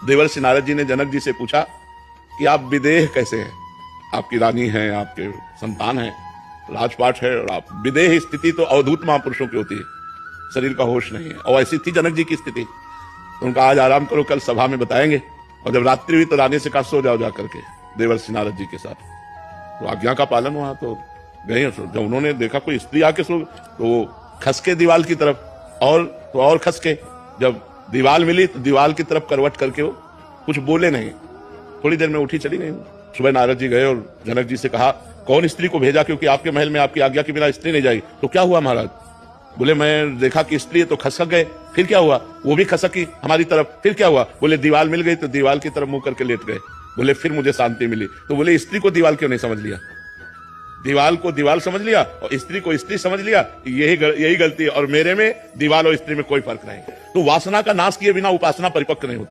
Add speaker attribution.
Speaker 1: देवर्षि नारद जी ने जनक जी से पूछा कि आप विदेह कैसे हैं? आपकी रानी हैं, आपके संतान हैं, राजपाट है, और आप विदेह स्थिति तो अवधूत महापुरुषों की होती है, शरीर का होश नहीं है, और ऐसी थी जनक जी की स्थिति। तो उनका आज आराम करो, कल सभा में बताएंगे। और जब रात्रि हुई तो रानी से कहा सो जाओ जा करके देवर्षि नारद जी के साथ। तो आज्ञा का पालन हुआ, तो गए। जब उन्होंने देखा कोई स्त्री आके सो, तो वो खसके दीवाल की तरफ, और खसके। जब दीवाल मिली तो दीवाल की तरफ करवट करके वो कुछ बोले नहीं, थोड़ी देर में उठी चली गई। सुबह नारद जी गए और जनक जी से कहा कौन स्त्री को भेजा, क्योंकि आपके महल में आपकी आज्ञा के बिना स्त्री नहीं जाएगी। तो क्या हुआ महाराज? बोले मैं देखा कि स्त्री है तो खसक गए। फिर क्या हुआ? वो भी खसकी हमारी तरफ। फिर क्या हुआ? बोले दीवाल मिल गई तो दीवाल की तरफ मुंह करके लेट गए। बोले फिर मुझे शांति मिली। तो बोले स्त्री को दीवाल क्यों नहीं समझ लिया? दीवाल को दीवाल समझ लिया और स्त्री को स्त्री समझ लिया, यही गलती है। और मेरे में दीवाल और स्त्री में कोई फर्क नहीं। तो वासना का नाश किए बिना उपासना परिपक्व नहीं होती।